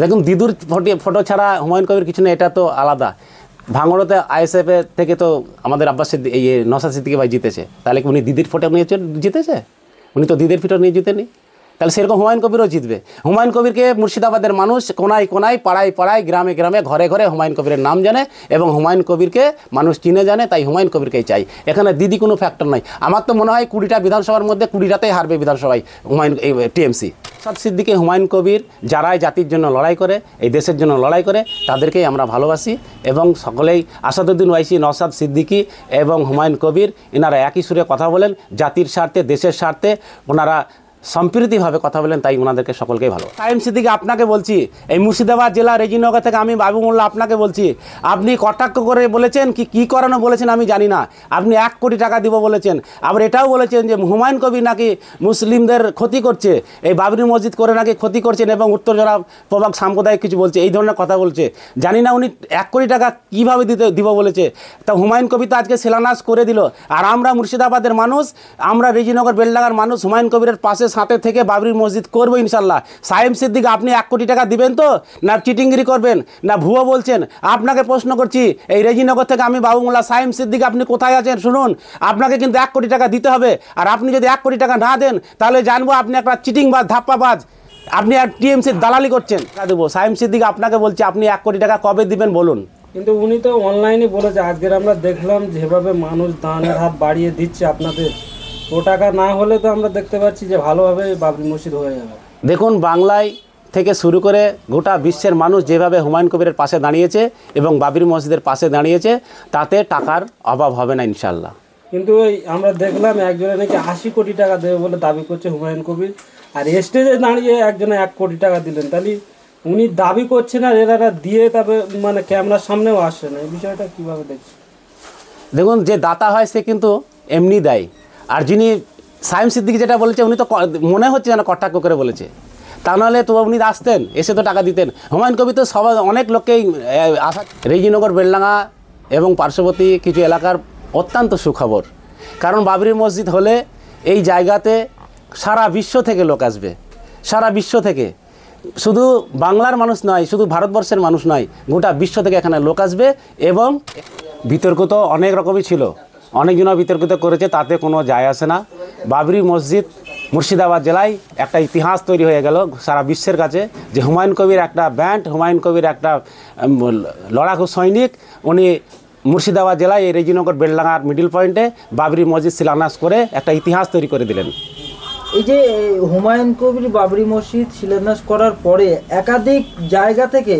দেখুন দিদুর ফটো ছাড়া হুমায়ুন কবির কিছু নেই, এটা তো আলাদা। ভাঙড়তে আইএসএফ থেকে তো আমাদের আব্বাস এই নওশাদ সিদ্দিকী ভাই জিতেছে, তাহলে কি উনি দিদির ফটো নিয়ে জিতেছে? উনি তো দিদির ফটো নিয়ে জিতেনি। তাহলে সেরকম হুমায়ুন কবিরও জিতবে। হুমায়ুন কবিরকে মুর্শিদাবাদের মানুষ কোনায় কোনায়, পাড়ায় পাড়ায়, গ্রামে গ্রামে, ঘরে ঘরে হুমায়ুন কবিরের নাম জানে এবং হুমায়ুন কবিরকে মানুষ চিনে জানে, তাই হুমায়ুন কবিরকেই চাই। এখানে দিদি কোনো ফ্যাক্টর নাই। আমার তো মনে হয় 20টা বিধানসভার মধ্যে 20টাতেই হারবে বিধানসভায় টিএমসি। নওশাদ সিদ্দিকী, হুমায়ুন কবির যারাই জাতির জন্য লড়াই করে, এই দেশের জন্য লড়াই করে, তাদেরকেই আমরা ভালোবাসি এবং সকলেই আসাদুদ্দিন ওয়াইসি, নওশাদ সিদ্দিকী এবং হুমায়ুন কবির এনারা একই সুরে কথা বলেন, জাতির স্বার্থে, দেশের স্বার্থে ওনারা সম্প্রীতিভাবে কথা বলেন, তাই ওনাদেরকে সকলকেই ভালো। সাইম সিদ্দিকী, আপনাকে বলছি, এই মুর্শিদাবাদ জেলা রেজিনগর থেকে আমি বাবু মোল্লা আপনাকে বলছি, আপনি কটাক্ষ করে বলেছেন কি করানো বলেছেন আমি জানি না, আপনি 1 কোটি টাকা দিব বলেছেন। আবার এটাও বলেছেন যে হুমায়ুন কবির নাকি মুসলিমদের ক্ষতি করছে, এই বাবরি মসজিদ করে নাকি ক্ষতি করছেন এবং উত্তরজোড়া প্রভাগ সাম্প্রদায়িক কিছু বলছে, এই ধরনের কথা বলছে। জানি না উনি 1 কোটি টাকা কীভাবে দিব বলেছে। তা হুমায়ুন কবির তো আজকে শিলান্যাস করে দিল, আর আমরা মুর্শিদাবাদের মানুষ, আমরা রেজিনগর বেলডাঙ্গার মানুষ হুমায়ুন কবিরের পাশে সাথে থেকে বাবরি মসজিদ করবো ইনশাল্লাহ। সাইম সিদ্দিকী, আপনি 1 কোটি টাকা দিবেন তো, না চিটিংগিরি করবেন, না ভুয়ো বলছেন? আপনাকে প্রশ্ন করছি, এই রেজিনগর থেকে আমি বাবু মোল্লা। সাইম সিদ্দিকী, আপনি কোথায় আছেন শুনুন, আপনাকে কিন্তু 1 কোটি টাকা দিতে হবে। আর আপনি যদি 1 কোটি টাকা না দেন, তাহলে জানবো আপনি একটা চিটিংবাজ, ধাপ্পাবাজ, আপনি আর টিএমসির দালালি করছেন। দেবো সাইম সিদ্দিকী, আপনাকে বলছি, আপনি 1 কোটি টাকা কবে দিবেন বলুন? কিন্তু উনি তো অনলাইনে বলেছে, আজকের আমরা দেখলাম যেভাবে মানুষ দানের হাত বাড়িয়ে দিচ্ছে আপনাদের, ও টাকা না হলে তো আমরা দেখতে পাচ্ছি যে ভালোভাবে বাবরি মসজিদ হয়ে যাবে। দেখুন, বাংলায় থেকে শুরু করে গোটা বিশ্বের মানুষ যেভাবে হুমায়ুন কবিরের পাশে দাঁড়িয়েছে এবং বাবরি মসজিদের পাশে দাঁড়িয়েছে, তাতে টাকার অভাব হবে না ইনশাল্লাহ। কিন্তু ওই আমরা দেখলাম একজনে নাকি 80 কোটি টাকা দেবে বলে দাবি করছে হুমায়ুন কবির, আর স্টেজে দাঁড়িয়ে একজনে 1 কোটি টাকা দিলেন। তাহলে উনি দাবি করছেন আর এরা দিয়ে তবে মানে ক্যামেরার সামনেও আসে না, এই বিষয়টা কীভাবে দেখছে? দেখুন, যে দাতা হয় সে কিন্তু এমনি দেয়, আর যিনি সাইম সিদ্দিকী যেটা বলেছে, উনি তো মনে হচ্ছে যেন কটাক্ষ করে বলেছে, তা নাহলে তো উনি আসতেন, এসে তো টাকা দিতেন। হুমায়ুন কবির তো সবাই অনেক লোককেই আশা। রেজিনগর বেলডাঙ্গা এবং পার্শ্ববর্তী কিছু এলাকার অত্যন্ত সুখবর, কারণ বাবরি মসজিদ হলে এই জায়গাতে সারা বিশ্ব থেকে লোক আসবে, সারা বিশ্ব থেকে, শুধু বাংলার মানুষ নয়, শুধু ভারতবর্ষের মানুষ নয়, গোটা বিশ্ব থেকে এখানে লোক আসবে। এবং বিতর্ক তো অনেক রকমই ছিল, অনেকজনও বিতর্কিত করেছে, তাতে কোনো যায় আসে না। বাবরি মসজিদ মুর্শিদাবাদ জেলায় একটা ইতিহাস তৈরি হয়ে গেল সারা বিশ্বের কাছে, যে হুমায়ুন কবির একটা ব্যান্ড, হুমায়ুন কবির একটা লড়াকু সৈনিক, উনি মুর্শিদাবাদ জেলায় এই রেজিনগর বেলডাঙ্গার মিডল পয়েন্টে বাবরি মসজিদ শিলান্যাস করে একটা ইতিহাস তৈরি করে দিলেন। এই যে হুমায়ুন কবির বাবরি মসজিদ শিলান্যাস করার পরে একাধিক জায়গা থেকে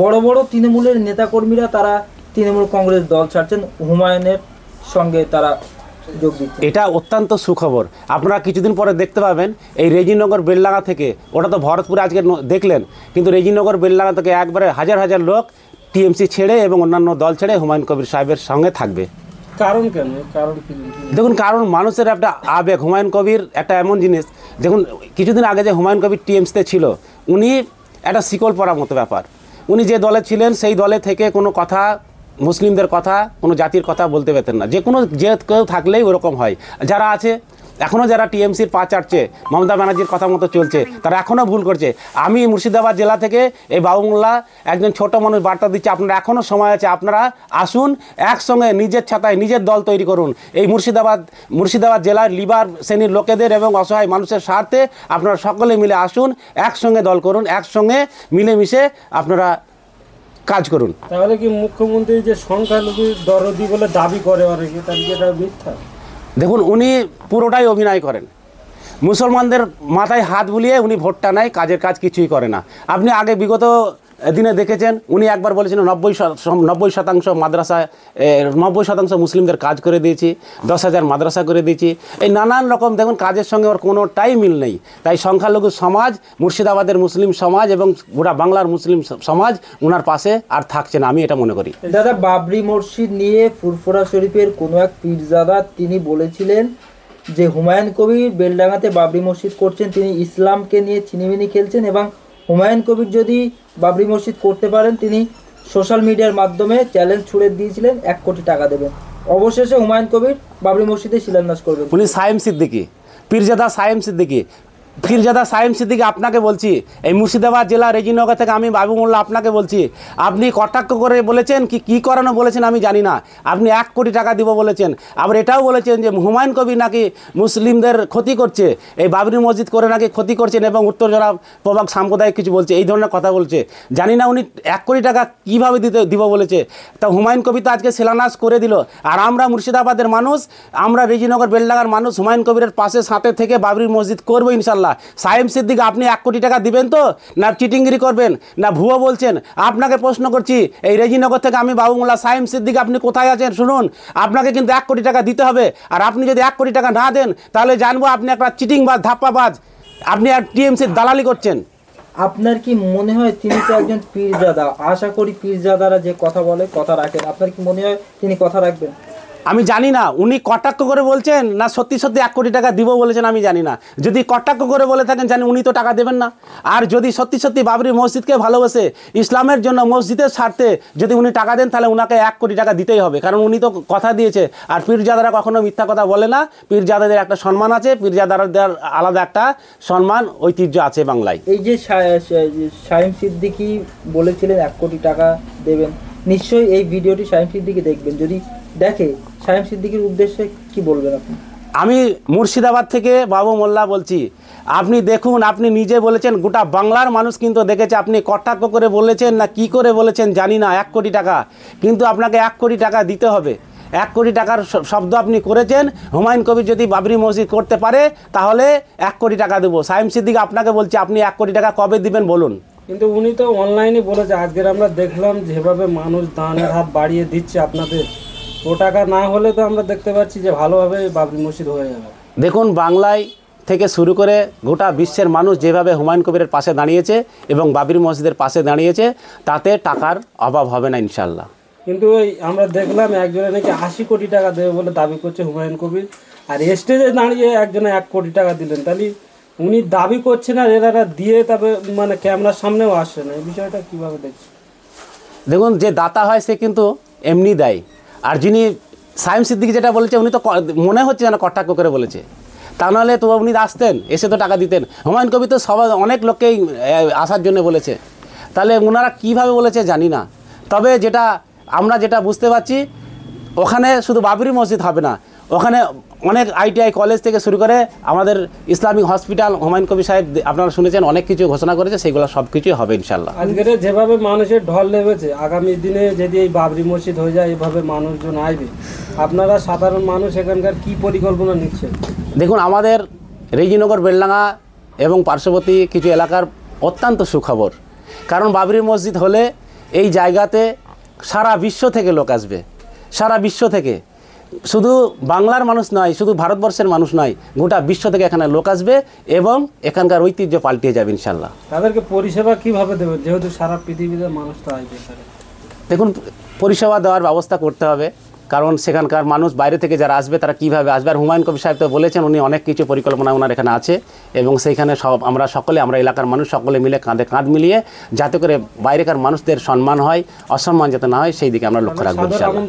বড় বড় তৃণমূলের নেতাকর্মীরা তারা তৃণমূল কংগ্রেস দল ছাড়ছেন, হুমায়ুনের সঙ্গে তারা যোগ দিচ্ছে। এটা অত্যন্ত সুখবর। আপনারা কিছুদিন পরে দেখতে পাবেন এই রেজিনগর বেলডাঙ্গা থেকে, ওটা তো ভরতপুরে আজকে দেখলেন, কিন্তু রেজিনগর বেলডাঙ্গা থেকে একবারে হাজার হাজার লোক টিএমসি ছেড়ে এবং অন্যান্য দল ছেড়ে হুমায়ুন কবির সাহেবের সঙ্গে থাকবে। কারণ কেন? কারণ কি? দেখুন, কারণ মানুষের একটা আবেগ। হুমায়ুন কবির একটা এমন জিনিস, দেখুন কিছুদিন আগে যে হুমায়ুন কবির টিএমসিতে ছিল, উনি একটা শিকল পরার মতো ব্যাপার। উনি যে দলে ছিলেন সেই দলে থেকে কোনো কথা, মুসলিমদের কথা, কোনো জাতির কথা বলতে পেতেন না। যে কেউ থাকলেই ওরকম হয়। যারা আছে এখনও, যারা টিএমসির পা চাটছে, মমতা ব্যানার্জির কথা মতো চলছে, তারা এখনও ভুল করছে। আমি মুর্শিদাবাদ জেলা থেকে এই বাবু মোল্লা একজন ছোট মানুষ বার্তা দিচ্ছে, আপনারা এখনও সময় আছে, আপনারা আসুন, একসঙ্গে নিজের ছাতায় নিজের দল তৈরি করুন। এই মুর্শিদাবাদ জেলার লিবার শ্রেণীর লোকেদের এবং অসহায় মানুষের স্বার্থে আপনারা সকলে মিলে আসুন, একসঙ্গে দল করুন, একসঙ্গে মিলেমিশে আপনারা কাজ করুন। তাহলে কি মুখ্যমন্ত্রী যে সংখ্যালঘু দরদি বলে দাবি করে অনেকে, তাহলে কি এটা মিথ্যা? দেখুন, উনি পুরোটাই অভিনয় করেন। মুসলমানদের মাথায় হাত বুলিয়ে উনি ভোটটা নেয়, কাজের কাজ কিছুই করে না। আপনি আগে বিগত দিনে দেখেছেন, উনি একবার বলেছিলেন 90% মাদ্রাসায় 90% মুসলিমদের কাজ করে দিয়েছি, 10,000 মাদ্রাসা করে দিয়েছি। এই নানান রকম দেখুন, কাজের সঙ্গে ওর কোনোটাই মিল নেই। তাই সংখ্যালঘু সমাজ, মুর্শিদাবাদের মুসলিম সমাজ এবং গোটা বাংলার মুসলিম সমাজ ওনার পাশে আর থাকছে না, আমি এটা মনে করি। দাদা, বাবরি মসজিদ নিয়ে ফুরফুরা শরীফের কোনো এক পীরজাদা তিনি বলেছিলেন যে হুমায়ুন কবির বেলডাঙ্গাতে বাবরি মসজিদ করছেন, তিনি ইসলামকে নিয়ে ছিনিমিনি খেলছেন, এবং হুমায়ুন কবির যদি বাবরি মসজিদ করতে পারেন তিনি সোশ্যাল মিডিয়ার মাধ্যমে চ্যালেঞ্জ ছুড়ে দিয়েছিলেন 1 কোটি টাকা দেবেন। অবশেষে হুমায়ুন কবির বাবরি মসজিদে শিলান্যাস করবেন। উনি সাইম সিদ্দিকী, পীরজাদা সাইম সিদ্দিকী, পীরজাদা সাইম সিদ্দিকী আপনাকে বলছি, এই মুর্শিদাবাদ জেলা রেজিনগর থেকে আমি বাবু মোল্লা আপনাকে বলছি, আপনি কটাক্ষ করে বলেছেন কি করানো বলেছেন আমি জানি না, আপনি 1 কোটি টাকা দিব বলেছেন। আবার এটাও বলেছেন যে হুমায়ুন কবির নাকি মুসলিমদের ক্ষতি করছে, এই বাবরি মসজিদ করে নাকি ক্ষতি করছেন এবং উত্তরজোড়া প্রভাগ সাম্প্রদায়িক কিছু বলছে, এই ধরনের কথা বলছে। জানি না উনি 1 কোটি টাকা কীভাবে দিব বলেছে। তা হুমায়ুন কবির তো আজকে শিলান্যাস করে দিল, আর আমরা মুর্শিদাবাদের মানুষ, আমরা রেজিনগর বেলডাঙ্গার মানুষ হুমায়ুন কবিরের পাশে সাথে থেকে বাবরি মসজিদ করবো ইনশাল্লাহ। সাইম সিদ্দিকী আপনি 1 কোটি টাকা দিবেন তো, না চিটিংগিরি করবেন, না ভুয়ো বলছেন? আপনাকে প্রশ্ন করছি, এই রেজিনগর থেকে আমি বাবু মোল্লা সাইম সিদ্দিকী আপনি কোথায় আছেন শুনুন, আপনাকে কিন্তু 1 কোটি টাকা দিতে হবে। আর আপনি যদি 1 কোটি টাকা না দেন তাহলে জানবো আপনি একটা চিটিংবাজ, ধাপ্পাবাজ, আপনি আর টিএমসির দালালি করছেন। আপনার কি মনে হয় তিনি তো একজন পীরজাদা? আশা করি পীরজাদারা যে কথা বলে কথা রাখেন। আপনার কি মনে হয় তিনি কথা রাখবেন? আমি জানি না উনি কটাক্ষ করে বলছেন না সত্যি সত্যি 1 কোটি টাকা দিব বলেছেন, আমি জানি না। যদি কটাক্ষ করে বলে থাকেন জানি উনি তো টাকা দেবেন না। আর যদি সত্যি সত্যি বাবরি মসজিদকে ভালোবাসে, ইসলামের জন্য, মসজিদের স্বার্থে যদি উনি টাকা দেন তাহলে উনাকে 1 কোটি টাকা দিতেই হবে, কারণ উনি তো কথা দিয়েছে। আর পীরজাদারা কখনো মিথ্যা কথা বলে না, পীরজাদাদের একটা সম্মান আছে, পীরজাদাদের আলাদা একটা সম্মান ঐতিহ্য আছে বাংলায়। এই যে সাইম সিদ্দিকী বলেছিলেন 1 কোটি টাকা দেবেন, নিশ্চয়ই এই ভিডিওটি সাইম সিদ্দিকী দেখবেন। যদি দেখে, সাইম সিদ্দিকীর উদ্দেশ্যে কি বলবেন আপনি? আমি মুর্শিদাবাদ থেকে বাবু মোল্লা বলছি, আপনি দেখুন, আপনি নিজে বলেছেন, গোটা বাংলার মানুষ কিন্তু দেখেছে আপনি কটাক্ষ করে বলেছেন না কি করে বলেছেন জানি না, 1 কোটি টাকা, কিন্তু আপনাকে 1 কোটি টাকা দিতে হবে। 1 কোটি টাকার শব্দ আপনি করেছেন। হুমায়ুন কবির যদি বাবরি মসজিদ করতে পারে তাহলে 1 কোটি টাকা দেবো। সাইম সিদ্দিকী আপনাকে বলছি, আপনি 1 কোটি টাকা কবে দিবেন বলুন? কিন্তু উনি তো অনলাইনে বলেছে, আজকের আমরা দেখলাম যেভাবে মানুষ দানের হাত বাড়িয়ে দিচ্ছে আপনাদের, ও টাকা না হলে তো আমরা দেখতে পাচ্ছি যে ভালোভাবে বাবরি মসজিদ হয়ে যাবে। দেখুন, বাংলায় থেকে শুরু করে গোটা বিশ্বের মানুষ যেভাবে হুমায়ুন কবিরের পাশে দাঁড়িয়েছে এবং বাবরি মসজিদের পাশে দাঁড়িয়েছে, তাতে টাকার অভাব হবে না ইনশাল্লাহ। কিন্তু ওই আমরা দেখলাম একজনে নাকি 80 কোটি টাকা দেবে বলে দাবি করছে হুমায়ুন কবির, আর স্টেজে দাঁড়িয়ে একজনে 1 কোটি টাকা দিলেন। তাহলে উনি দাবি করছে না, এরা দিয়ে তবে মানে ক্যামেরার সামনেও আসে না, এই বিষয়টা কীভাবে দেখছে? দেখুন, যে দাতা হয় সে কিন্তু এমনি দেয়। আর যিনি সাইম সিদ্দিকী যেটা বলেছে, উনি তো মনে হচ্ছে যেন কটাক্ষ করে বলেছে, তা নাহলে তো উনি আসতেন, এসে তো টাকা দিতেন। হুমায়ুন কবির তো সবাই অনেক লোককেই আসার জন্য বলেছে, তাহলে ওনারা কীভাবে বলেছে জানি না। তবে আমরা যেটা বুঝতে পারছি, ওখানে শুধু বাবরি মসজিদ হবে না, ওখানে অনেক ITI কলেজ থেকে শুরু করে আমাদের ইসলামিক হসপিটাল, হুমায়ুন কবির সাহেব আপনারা শুনেছেন অনেক কিছু ঘোষণা করেছে, সেগুলো সব কিছুই হবে ইনশাল্লাহ। আজকের যেভাবে মানুষের ঢল নেমেছে, আগামী দিনে যদি এই বাবরি মসজিদ হয়ে যায়, এভাবে মানুষজন আসবে, আপনারা সাধারণ মানুষ এখানকার কি পরিকল্পনা নিচ্ছেন? দেখুন, আমাদের রেজিনগর বেলডাঙ্গা এবং পার্শ্ববর্তী কিছু এলাকার অত্যন্ত সুখবর, কারণ বাবরি মসজিদ হলে এই জায়গাতে সারা বিশ্ব থেকে লোক আসবে, সারা বিশ্ব থেকে, শুধু বাংলার মানুষ নয়, শুধু ভারতবর্ষের মানুষ নয়, গোটা বিশ্ব থেকে এখানে লোক আসবে এবং এখানকার ঐতিহ্য পাল্টিয়ে যাবে ইনশাল্লাহ। তাদেরকে পরিষেবা কীভাবে দেবেন, যেহেতু সারা পৃথিবীতে মানুষ তো আসবে? দেখুন, পরিষেবা দেওয়ার ব্যবস্থা করতে হবে, কারণ সেখানকার মানুষ বাইরে থেকে যারা আসবে তারা কীভাবে আসবে। আর হুমায়ুন কবির সাহেব তো বলেছেন উনি অনেক কিছু পরিকল্পনা ওনার এখানে আছে, এবং সেইখানে আমরা এলাকার মানুষ সকলে মিলে কাঁধে কাঁধ মিলিয়ে যাতে করে বাইরেকার মানুষদের সম্মান হয়, অসম্মান যাতে না হয়, সেই দিকে আমরা লক্ষ্য রাখবো ইনশাআল্লাহ।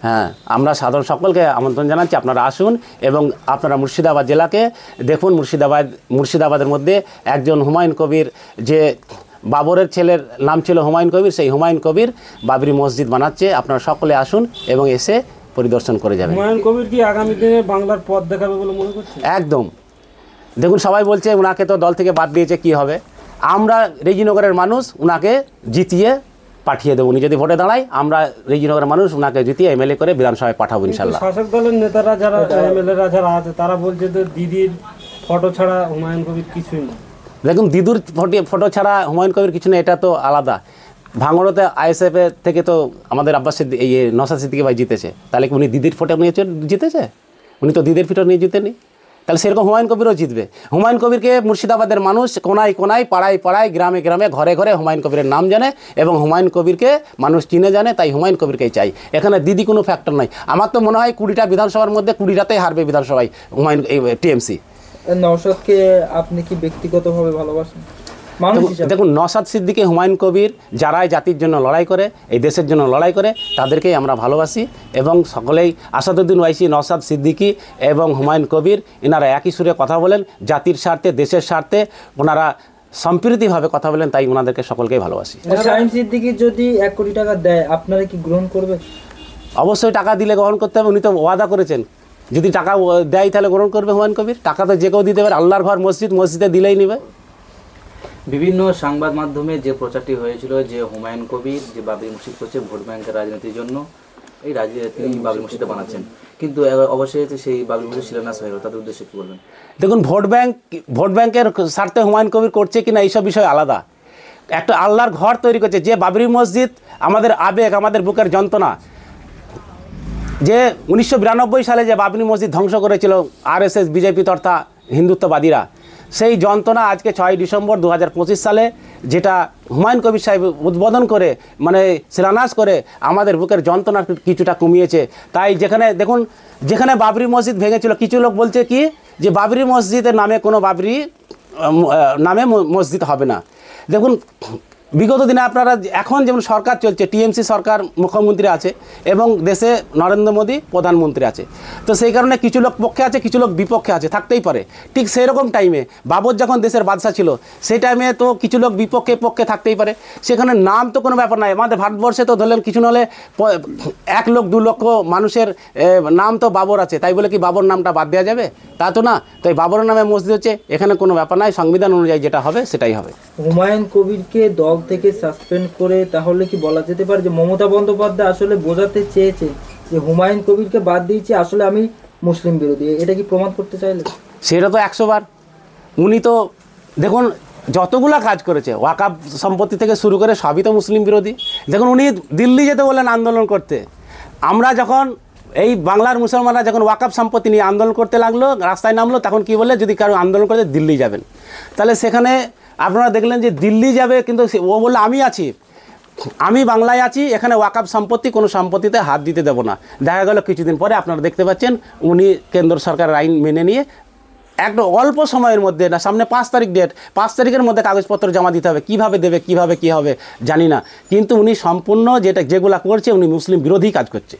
হ্যাঁ, আমরা সাধারণ সকলকে আমন্ত্রণ জানাচ্ছি, আপনারা আসুন এবং আপনারা মুর্শিদাবাদ জেলাকে দেখুন। মুর্শিদাবাদের মধ্যে একজন হুমায়ুন কবির, যে বাবরের ছেলের নাম ছিল হুমায়ুন কবির, সেই হুমায়ুন কবির বাবরি মসজিদ বানাচ্ছে। আপনারা সকলে আসুন এবং এসে পরিদর্শন করে যাবেন। হুমায়ুন কবির কি আগামী দিনে বাংলার পথ দেখাবে বলে মনে করছেন? একদম। দেখুন, সবাই বলছে ওনাকে তো দল থেকে বাদ দিয়েছে, কি হবে? আমরা রেজিনগরের মানুষ ওনাকে জিতিয়ে পাঠিয়ে দেবো। উনি যদি ভোটে দাঁড়ায়, আমরা রেজিনগরের মানুষ ওনাকে জিতিয়ে MLA করে বিধানসভায় পাঠাবো ইনশাল্লাহ। শাসক দলের নেতারা যারা, MLA-রা যারা আছে, তারা বলছে যে দিদির ফটো ছাড়া হুমায়ুন কবির কিছুই না। দেখুন, দিদুর ফটো ছাড়া হুমায়ুন কবির কিছু না, এটা তো আলাদা। ভাঙড়তে ISF থেকে তো আমাদের আব্বাস এই নওশাদ সিদ্দিকী ভাই জিতেছে, তাহলে কি উনি দিদির ফটো নিয়ে জিতেছে? উনি তো দিদির ফটো নিয়ে জিতেনি, তাহলে সেরকম হুমায়ুন কবিরও জিতবে। হুমায়ুন কবিরকে মুর্শিদাবাদের মানুষ কোনায় কোনায়, পাড়ায় পাড়ায়, গ্রামে গ্রামে, ঘরে ঘরে হুমায়ুন কবিরের নাম জানে এবং হুমায়ুন কবিরকে মানুষ চিনে জানে, তাই হুমায়ুন কবিরকেই চাই। এখানে দিদি কোনো ফ্যাক্টর নাই। আমার তো মনে হয় 20টা বিধানসভার মধ্যে 20টাতেই হারবে বিধানসভায় হুমায়ুন TMC। নওশাদকে আপনি কি ব্যক্তিগতভাবে ভালোবাসেন? মানুষ হিসাবে। দেখুন নওশাদ সিদ্দিকী, হুমায়ুন কবির যারা এই জাতির জন্য লড়াই করে, এই দেশের জন্য লড়াই করে, তাদেরকেই আমরা ভালোবাসি এবং সকলেই আসাদুদ্দিন ওয়াইসি, নওশাদ সিদ্দিকী এবং হুমায়ুন কবির এনারা একই সুরে কথা বলেন, জাতির স্বার্থে, দেশের স্বার্থে ওনারা সম্প্রীতিভাবে কথা বলেন, তাই ওনাদেরকে সকলকেই ভালোবাসি। শাহীন সিদ্দিকী যদি 1 কোটি টাকা দেয় আপনারা কি গ্রহণ করবেন? অবশ্যই টাকা দিলে গ্রহণ করতে হবে, উনি তো ওয়াদা করেছেন, যদি টাকা দেয় তাহলে গ্রহণ করবে হুমায়ুন কবির। টাকা তো যে কেউ দিতে পারে, আল্লাহর ঘর মসজিদ, মসজিদে দিলেই নেবে। বিভিন্ন সংবাদ মাধ্যমে যে প্রচারটি হয়েছিল যে হুমায়ুন কবির যে বাবরি মসজিদ করছে ভোট ব্যাংকের রাজনীতির জন্য, তিনি বাবরি মসজিদটা বানাচ্ছেন, কিন্তু অবশ্যই সেই বাবরি মসজিদ শিলান্যাস হয়ে গেল, তাদের উদ্দেশ্যে কি বলবেন? দেখুন ভোট ব্যাংকের স্বার্থে হুমায়ুন কবির করছে কিনা এইসব বিষয় আলাদা। একটা আল্লাহর ঘর তৈরি করছে, যে বাবরি মসজিদ আমাদের আবেগ, আমাদের বুকের যন্ত্রণা। যে 1992 সালে যে বাবরি মসজিদ ধ্বংস করেছিল আরএসএস, বিজেপি তথা হিন্দুত্ববাদীরা, সেই যন্ত্রণা আজকে 6 ডিসেম্বর 2025 সালে যেটা হুমায়ুন কবির সাহেব উদ্বোধন করে, মানে শিলান্যাস করে, আমাদের বুকের যন্ত্রণা কিছুটা কমিয়েছে। তাই দেখুন যেখানে বাবরি মসজিদ ভেঙেছিল, কিছু লোক বলছে কি যে বাবরি মসজিদের নামে কোনো বাবরি নামে মসজিদ হবে না। দেখুন বিগত দিনে আপনারা এখন যেমন সরকার চলছে, টিএমসি সরকার, মুখ্যমন্ত্রী আছে এবং দেশে নরেন্দ্র মোদী প্রধানমন্ত্রী আছে, তো সেই কারণে কিছু লোক পক্ষে আছে, কিছু লোক বিপক্ষে আছে, থাকতেই পারে। ঠিক সেই রকম টাইমে বাবর যখন দেশের বাদশা ছিল, সেই টাইমে তো কিছু লোক বিপক্ষে পক্ষে থাকতেই পারে। সেখানে নাম তো কোনো ব্যাপার নাই। আমাদের ভারতবর্ষে তো ধরলেন কিছু নাহলে 1 লক্ষ 2 লক্ষ মানুষের নাম তো বাবর আছে, তাই বলে কি বাবর নামটা বাদ দেওয়া যাবে? তা তো না। তাই বাবরের নামে মসজিদ হচ্ছে, এখানে কোনো ব্যাপার নাই, সংবিধান অনুযায়ী যেটা হবে সেটাই হবে। হুমায়ুন কবিরকে দল থেকে সাসপেন্ড করে তাহলে কি বলা যেতে পারে যে মমতা বন্দ্যোপাধ্যায় আসলে বোঝাতে চেয়েছে যে হুমায়ুন কবিরকে বাদ দিয়েছি, আসলে আমি মুসলিম বিরোধী, এটা কি প্রমাণ করতে চাইলে? সেটা তো 100 বার। উনি তো দেখুন যতগুলা কাজ করেছে, ওয়াকাফ সম্পত্তি থেকে শুরু করে সবই তো মুসলিম বিরোধী। দেখুন উনি দিল্লি যেতে বললেন আন্দোলন করতে। আমরা যখন এই বাংলার মুসলমানরা যখন ওয়াকাফ সম্পত্তি নিয়ে আন্দোলন করতে লাগলো, রাস্তায় নামলো, তখন কি বলে যদি কারো আন্দোলন করতে দিল্লি যাবেন। তাহলে সেখানে আপনারা দেখলেন যে দিল্লি যাবে, কিন্তু ও বললো আমি বাংলায় আছি, এখানে ওয়াকাফ সম্পত্তি কোনো সম্পত্তিতে হাত দিতে দেবো না। দেখা গেল কিছুদিন পরে আপনারা দেখতে পাচ্ছেন উনি কেন্দ্র সরকারের আইন মেনে নিয়ে একটা অল্প সময়ের মধ্যে, না সামনে 5 তারিখ ডেট, 5 তারিখের মধ্যে কাগজপত্র জমা দিতে হবে। কীভাবে দেবে, কীভাবে কী হবে জানি না, কিন্তু উনি সম্পূর্ণ যেগুলা করছে উনি মুসলিম বিরোধী কাজ করছে।